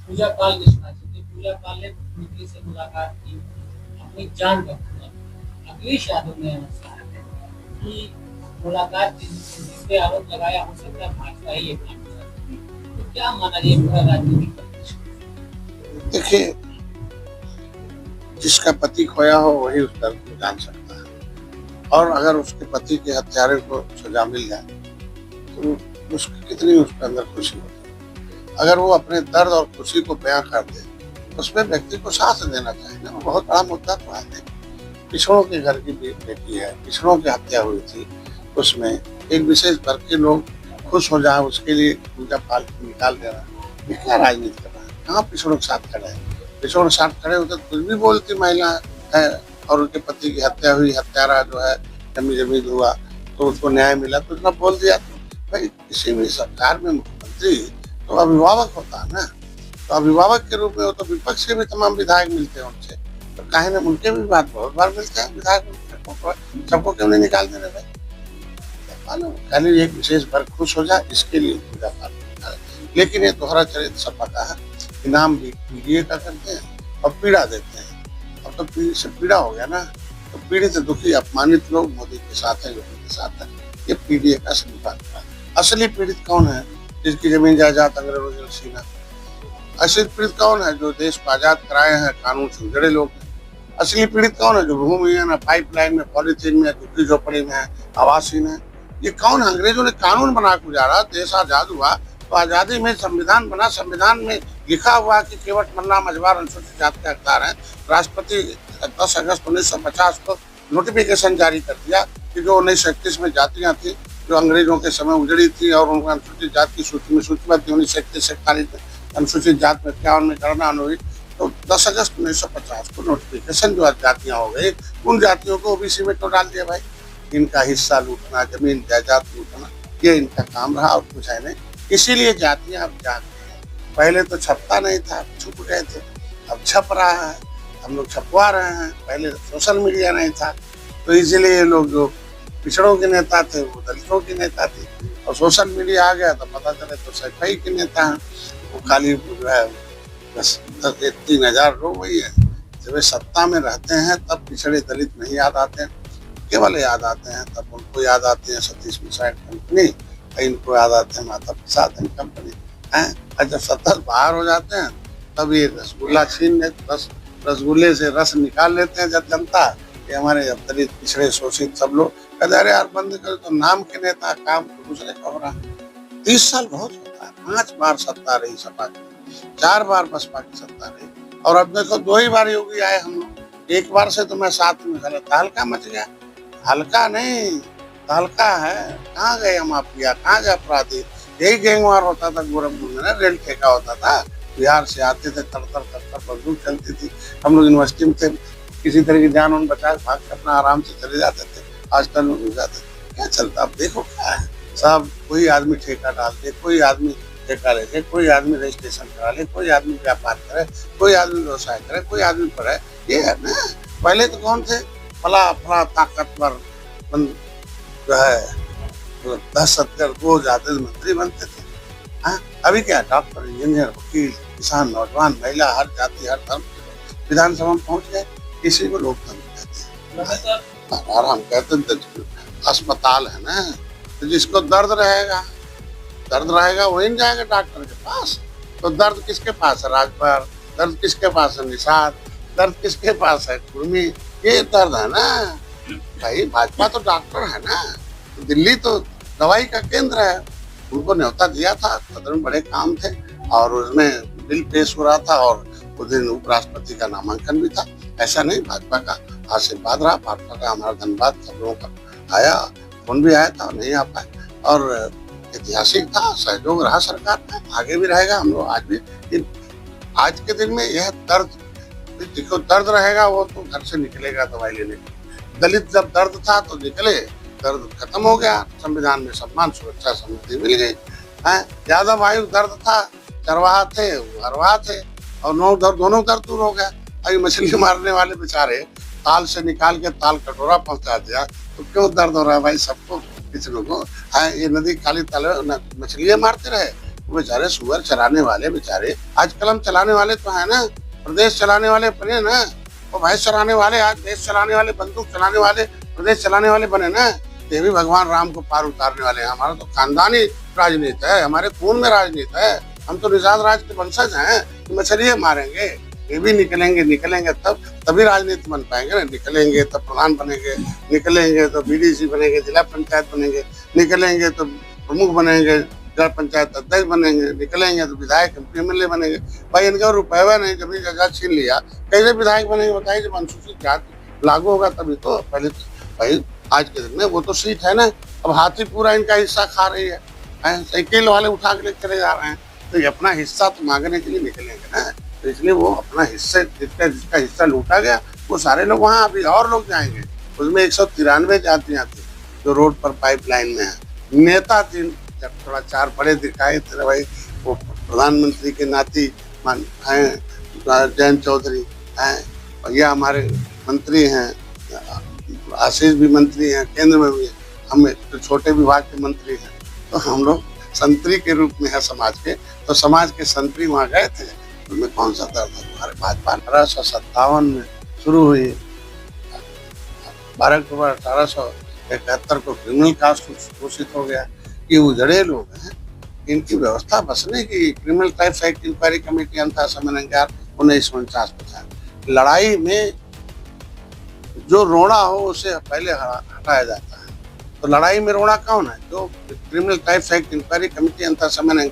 पूजा पाल निष्ठा से पूजा पाल ने मुख्यमंत्री से मुलाकात की, अपनी जान बचाई। अखिलेश यादव ने ऐसा है कि मुलाकात जिस पे आरोप लगाया, हो सकता है भाजपा ही ये काम कर सकती है। तो क्या माना जाए पूरा राजनीतिक परिदृश्य? देखिए, जिसका पति खोया हो वही उस दर्द को जान सकता है। और अगर उसके पति के हत्यारे को सजा मिल जाए तो उसकी कितनी उसके अंदर खुशी होती है। अगर वो अपने दर्द और खुशी को बयां कर दे, उसमें व्यक्ति को साथ देना चाहिए ना। बहुत बड़ा मुद्दा तो है नहीं। पिछड़ों के घर की बेटी है, पिछड़ों की हत्या हुई थी, उसमें एक विशेष वर्ग के लोग खुश हो जाए उसके लिए पूजा पाठ निकाल देना, ये क्या राजनीति कर रहा है? कहाँ पिछड़ों के साथ खड़े हैं? पिछड़ों के साथ खड़े होते तो कुछ भी बोलती महिला है, और उनके पति की हत्या हुई, हत्यारा जो है जमी जमीन हुआ तो उसको न्याय मिला तो उसने बोल दिया। तो भाई किसी भी सरकार में मुख्यमंत्री तो अभिभावक होता है ना। तो अभिभावक के रूप में वो तो विपक्ष के भी तमाम विधायक मिलते हैं उनसे, तो काहे ना उनके भी बात बहुत बार मिलते हैं विधायक, सबको क्यों नहीं निकाल देने भाई? खाली एक विशेष वर्ग खुश हो जाए इसके लिए पूजा पाठ होता है। लेकिन ये दोहरा चरित्र सपा का है, इनाम भी पीड़ित का करते हैं और पीड़ा देते हैं। अब तो पीड़ित से पीड़ा हो गया ना, तो पीड़ित दुखी अपमानित लोग मोदी के साथ है, योगी के साथ है। ये पीड़ित का असली बात है। असली पीड़ित कौन है? जिसकी जमीन जायदाद अंग्रेजों ने छीना। असली पीड़ित कौन है? जो देश को आजाद कराए हैं, कानून से जुड़े लोग हैं। असली पीड़ित कौन है? जो भूमि है ना, पाइपलाइन में, पॉलिथीन में, झुग्गी झोपड़ी में है, आवासीन है। ये कौन है? अंग्रेजों ने कानून बना के गुजारा, देश आजाद हुआ तो आजादी में संविधान बना, संविधान में लिखा हुआ कि केवट मल्ला मझवार अनुसूचित जाति के हकदार हैं। राष्ट्रपति 10 अगस्त 1950 को नोटिफिकेशन जारी कर दिया कि जो 1931 में जातियां थी जो अंग्रेजों के समय उजड़ी थी और उनको अनुसूचित जाति की सूची में सूचीबद्ध थी, 1931 से खारिज अनुसूचित जाति में 51 में गणना हुई, तो 10 अगस्त 1950 को नोटिफिकेशन जो जातियां हो गई, उन जातियों को ओबीसी में तो डाल दिया भाई। इनका हिस्सा लूटना, जमीन जायदाद लूटना, ये इनका काम रहा और कुछ है नहीं। इसीलिए जातियां अब जागती हैं। पहले तो छपता नहीं था, छुप गए थे, अब छप रहा है, हम लोग छपवा रहे हैं। पहले सोशल मीडिया नहीं था, तो इसीलिए ये लोग जो पिछड़ों के नेता थे वो दलितों के नेता थे, और सोशल मीडिया आ गया तो पता चले तो सफाई के नेता हैं। वो खाली जो है 3,000 लोग वही है। जब वे सत्ता में रहते हैं तब पिछड़े दलित नहीं याद आते हैं, केवल याद आते हैं तब उनको याद आती है सतीश मिसाइल कंपनी, इनको याद आते हैं माता प्रसाद कंपनी है। और जब सत्ता बाहर हो जाते हैं तब ये रसगुल्ला छीन लेते, रसगुल्ले से रस निकाल लेते हैं जब जनता। ये हमारे जब दलित पिछड़े शोषित सब लोग कहते अरे यार बंद करो, तो नाम के नेता काम तो दूसरे का हो रहा है। 30 साल बहुत होता है। 5 बार सत्ता रही सपा की, 4 बार बसपा की सत्ता रही, और अब देखो 2 ही बार योगी आए हम लोग। एक बार से तो मैं साथ में खड़ा था, हल्का मच गया। हल्का नहीं, हल्का है। कहाँ गए माफिया, कहाँ गए अपराधी? यही गैंगवार होता था गोरखपुर में ना, रेल ठेका होता था। बिहार से आते थे, तड़तर तड़तर बंदूक चलती थी। हम लोग यूनिवर्सिटी में थे, किसी तरह की जान उन बचा के भाग के अपना आराम से चले जाते थे, हॉस्टल में घुस जाते थे। क्या चलता अब देखो क्या है, सब कोई आदमी ठेका डाल दे, कोई आदमी ठेका ले ले, कोई आदमी रजिस्ट्रेशन करा ले, कोई आदमी व्यापार करे, कोई आदमी व्यवसाय करे, कोई आदमी पढ़े। ये है ना। पहले तो कौन थे? फला फला ताकतवर जो है 10-70 रोज आते मंत्री बनते थे। हाँ, अभी क्या डॉक्टर, इंजीनियर, वकील, किसान, नौजवान, महिला, हर जाति हर धर्म विधानसभा में पहुंच गए। इसी को लोकतंत्र कहते हैं। और हम कहते हैं अस्पताल है ना, तो जिसको दर्द रहेगा वही जाएगा डॉक्टर के पास। तो दर्द किसके पास है? राजभर। दर्द किसके पास है? निषाद। दर्द किसके पास है? कुर्मी। ये दर्द है ना भाई। भाजपा तो डॉक्टर है ना। दिल्ली तो दवाई का केंद्र है। उनको न्योता दिया था, सदन में बड़े काम थे और उसमें बिल पेश हो रहा था, और उस दिन उपराष्ट्रपति का नामांकन भी था। ऐसा नहीं, भाजपा का आशीर्वाद रहा, भाजपा का हमारा धन्यवाद सब लोगों का आया। फोन भी आया था और नहीं आ पाए, और ऐतिहासिक था, सहयोग रहा सरकार का, आगे भी रहेगा। हम लोग आज भी, आज के दिन में यह दर्द, देखो दर्द रहेगा वो तो घर से निकलेगा दवाई लेने। दलित जब दर्द था तो निकले, दर्द खत्म हो गया, संविधान में सम्मान सुरक्षा समृद्धि मिल गई है। यादव आयु दर्द था, चरवाहा थे, हरवाहा थे, और दोनों दर्द दूर हो गया। अभी मछली मारने वाले बेचारे ताल से निकाल के ताल कटोरा पहुंचा दिया, तो क्यों दर्द हो रहा है भाई सबको? किसी लोगों को ये नदी खाली ताल मछलियां मारते रहे, वो बेचारे सुअर चराने वाले बेचारे आज कलम चलाने वाले तो है ना, प्रदेश चलाने वाले बने ना, वो भैंस चलाने वाले आज देश चलाने वाले, बंदूक चलाने वाले प्रदेश चलाने वाले बने ना। ये भी भगवान राम को पार उतारने वाले हैं। हमारा तो खानदानी राजनीति है, हमारे खून में राजनीति है। हम तो निषाद राज के वंशज हैं। मछलियां मारेंगे, ये भी निकलेंगे तभी राजनीति बन पाएंगे ना। निकलेंगे तो प्रधान बनेंगे, निकलेंगे तो बीडीसी बनेंगे, जिला पंचायत बनेंगे, निकलेंगे तो प्रमुख बनेंगे, जिला पंचायत अध्यक्ष बनेंगे, निकलेंगे तो विधायक एमएलए बनेंगे। भाई इनका रुपया नहीं, जमीन जगह छीन लिया, कैसे विधायक बनेंगे बताइए। जब अनुसूचित जाति लागू होगा तभी तो। पहले भाई आज के दिन में वो तो सीट है ना, अब हाथी पूरा इनका हिस्सा खा रही है। साइकिल वाले उठा के चले जा रहे हैं, तो ये अपना हिस्सा तो मांगने के लिए निकलेंगे ना। तो इसलिए वो अपना हिस्से जिसका हिस्सा लूटा गया वो सारे लोग वहाँ अभी और लोग जाएंगे। उसमें 193 जातियाँ थी जो रोड पर पाइपलाइन में है। नेता थी, जब थोड़ा चार बड़े दिखाए थे भाई, वो प्रधानमंत्री के नाती हैं जयंत चौधरी हैं, भैया हमारे मंत्री हैं, आशीष भी मंत्री हैं, केंद्र में भी हम तो छोटे विभाग के मंत्री हैं। तो हम लोग संतरी के रूप में है समाज के, तो समाज के संतरी वहाँ गए थे। उनमें कौन सा दर्द है? हमारे भाजपा 1857 में शुरू हुई, 12 अक्टूबर 1871 को क्रिमिनल कास्ट घोषित हो गया। ये उजड़े लोग हैं, इनकी व्यवस्था बसने की criminal tribes act inquiry committee अंतः समय 1949 लड़ाई में जो रोड़ा हो उसे पहले हटाया जाता है। तो लड़ाई में रोड़ा कौन है? जो criminal tribes act inquiry committee अंतः समय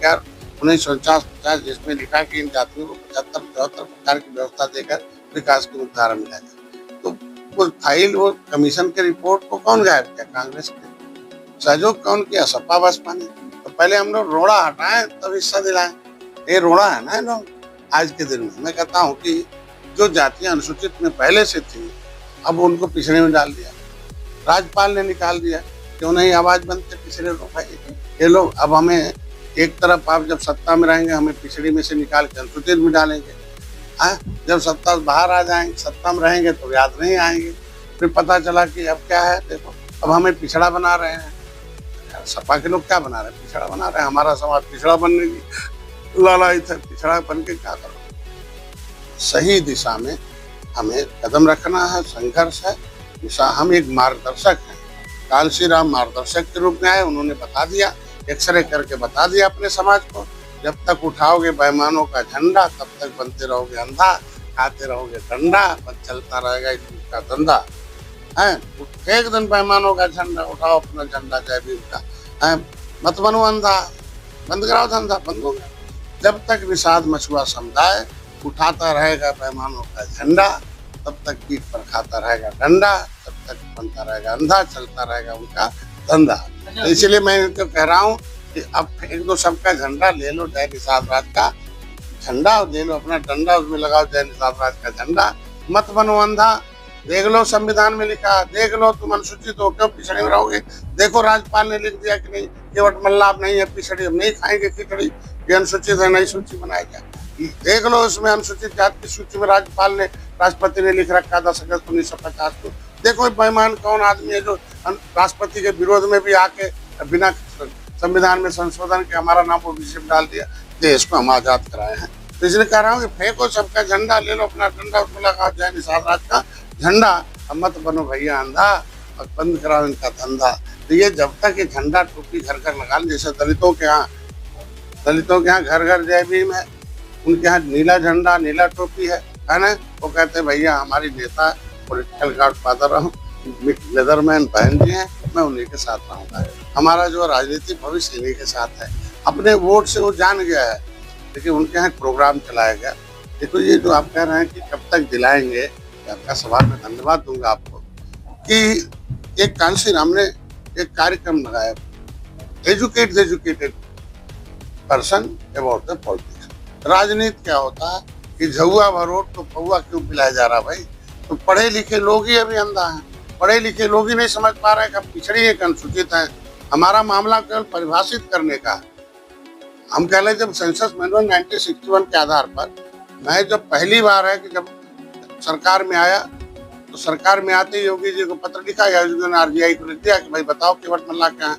1949 जिसमें लिखा कि इन जातियों को 75-74 प्रकार की व्यवस्था देकर विकास की मुख्यधारा मिला जाए। तो वो फाइल, वो कमीशन के रिपोर्ट को कौन गायब किया? कांग्रेस ने। सहयोग कौन किया? सपा बसपा ने। तो पहले हम लोग रोड़ा हटाएं तब हिस्सा दिलाएं। ये रोड़ा है ना लोग आज के दिन में। मैं कहता हूँ कि जो जातियां अनुसूचित में पहले से थी अब उनको पिछड़े में डाल दिया, राज्यपाल ने निकाल दिया। क्यों नहीं आवाज बनते पिछड़े लोग? भाई ये लोग अब हमें एक तरफ, आप जब सत्ता में रहेंगे हमें पिछड़ी में से निकाल के अनुसूचित में डालेंगे। जब सत्ता बाहर आ जाएंगे, सत्ता में रहेंगे तो याद नहीं आएंगे। फिर पता चला कि अब क्या है, देखो अब हमें पिछड़ा बना रहे हैं। सपा के लोग क्या बना रहे हैं? पिछड़ा बना रहे हैं। हमारा समाज पिछड़ा बनने की लालच है, पिछड़ा बन के क्या करो? सही दिशा में हमें कदम रखना है, संघर्ष है दिशा। हम एक मार्गदर्शक हैं, कालसी राम मार्गदर्शक के रूप में आए। उन्होंने बता दिया, एक्सरे करके बता दिया अपने समाज को, जब तक उठाओगे बेईमानों का झंडा तब तक बनते रहोगे अंधा, खाते रहोगे डंडा, बस चलता रहेगा इसका धंधा है। एक दिन बेईमानों का झंडा उठाओ, अपना झंडा जय भीम का है, मत बनो अंधा, बंद कराओ धंधा, बंद हो गया। जब तक निषाद मछुआ समुदाय उठाता रहेगा बेईमानों का झंडा तब तक पीठ पर खाता रहेगा डंडा, तब तक बनता रहेगा अंधा, चलता रहेगा उनका धंधा। तो इसलिए मैं इनको कह रहा हूँ कि अब एक दो सबका झंडा ले लो, जय निषाद राज का झंडा ले लो, अपना डंडा उसमें लगाओ, जय निषाद राज का झंडा, मत बनो अंधा। देख लो संविधान में लिखा, देख लो तुम अनुसूचित हो क्यों पिछड़े में रहोगे। देखो राज्यपाल ने लिख दिया कि नहीं केवट मल्लाभ नहीं है पिछड़ी, हम नहीं खाएंगे खिचड़ी, ये अनुसूचित है, नई सूची बनाएगा। देख लो उसमें अनुसूचित जाति की सूची में राज्यपाल ने, राष्ट्रपति ने लिख रखा 10 अगस्त 1950 को। देखो बेईमान कौन आदमी है जो राष्ट्रपति के विरोध में भी आके बिना संविधान में संशोधन के हमारा नाम ओबीसी में डाल दिया। देश को हम आजाद कराए हैं। तो इसलिए कह रहा हूँ कि फेंको सबका झंडा, ले लो अपना डंडा, उसमें लगाओ जय निषाद राज का झंडा, अब मत बनो भैया अंधा और बंद कराओ इनका धंधा। तो ये जब तक ये झंडा टोपी घर घर लगा ले, जैसे दलितों के यहाँ घर घर जय भीम है, उनके यहाँ नीला झंडा नीला टोपी है ना। वो कहते हैं भैया हमारी नेता पॉलिटिकल गॉड फादर रहूं, लेदरमैन बहन जी हैं, मैं उन्हीं के साथ रहूँगा। हमारा जो राजनीतिक भविष्य इन्हीं के साथ है। अपने वोट से वो जान गया है, लेकिन उनके यहाँ प्रोग्राम चलाया गया। देखो ये जो आप कह रहे हैं कि कब तक दिलाएंगे, आपका सवाल में धन्यवाद दूंगा आपको कि एक कांसी राम ने एक कार्यक्रम लगाया, educated person about the politics. राजनीति क्या होता है कि झुआ भरोट तो पौआ क्यों पिलाया जा रहा भाई। तो पढ़े लिखे लोग ही अभी अंधा हैं, पढ़े लिखे लोग ही नहीं समझ पा रहे कि पिछड़ी एक अनुसूचित है। हमारा मामला केवल परिभाषित करने का। हम कह लें जब सेंसस मैनुअल 1961 के आधार पर, मैं जब पहली बार है कि जब सरकार में आया तो सरकार में आते ही योगी जी को पत्र लिखा, योगी ने आरजीआई को लिख दिया कि भाई बताओ केवट मल्ला क्या है।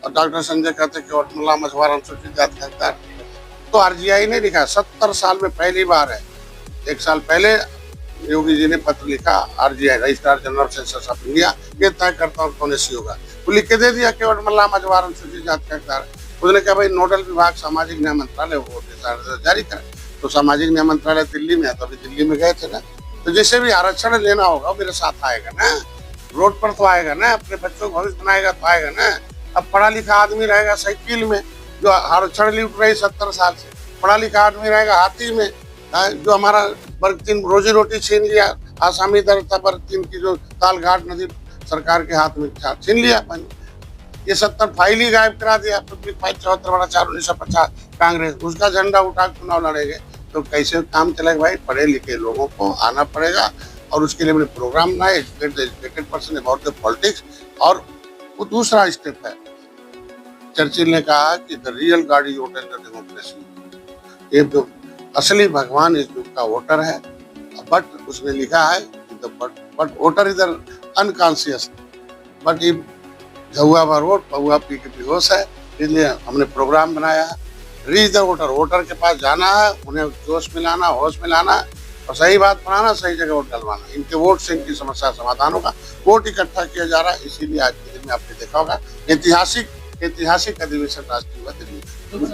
और डॉक्टर संजय कहते केवट मल्ला मछुआरा अनुसूचित जाति का तो आरजीआई ने लिखा, 70 साल में पहली बार है। 1 साल पहले योगी जी ने पत्र लिखा, RGI registrar general census of India, ये तय करता हूँ कौन ऐसी होगा, वो लिख के दे दिया केवट मल्ला मजवार अनुसूचित जाति का हकदार। उसने कहा भाई नोडल विभाग सामाजिक न्याय मंत्रालय वो दिशा जारी करे। तो सामाजिक न्याय मंत्रालय दिल्ली में है, तो अभी दिल्ली में गए थे ना। तो जिसे भी आरक्षण लेना होगा मेरे साथ आएगा ना, रोड पर तो आएगा ना, अपने बच्चों को भविष्य बनाएगा तो आएगा ना। अब पढ़ा लिखा आदमी रहेगा साइकिल में, जो आरक्षण लूट रही 70 साल से, पढ़ा लिखा आदमी रहेगा हाथी में, जो हमारा वर्ग 3 रोजी रोटी छीन लिया, आसामी दरता वर्ग 3 की जो तालघाट नदी सरकार के हाथ में छीन लिया अपन। ये 70 फाइल ही गायब करा दिया। पब्लिक फाइल 74/4/1950 कांग्रेस, उसका झंडा उठा चुनाव लड़ेंगे तो कैसे काम चलेगा भाई। पढ़े लिखे लोगों को आना पड़ेगा और उसके लिए मैंने प्रोग्राम बनाए, educated person about the politics. और वो दूसरा स्टेप है, चर्चिल ने कहा कि the real God is voter in democracy, ये जो असली भगवान इस युग का वोटर है। बट उसने लिखा है but voter is unconscious, but ये झुआ भर वोट पौआ पी के बेहोश है। इसलिए हमने प्रोग्राम बनाया, रीच द वोटर, वोटर के पास जाना है, उन्हें जोश में लाना, होश में लाना और सही बात बनाना, सही जगह वोट डलवाना। इनके वोट से इनकी समस्या समाधान होगा। वोट इकट्ठा किया जा रहा है, इसीलिए आज के दिन में आपने देखा होगा ऐतिहासिक अधिवेशन राष्ट्रीय हुआ दिल्ली में।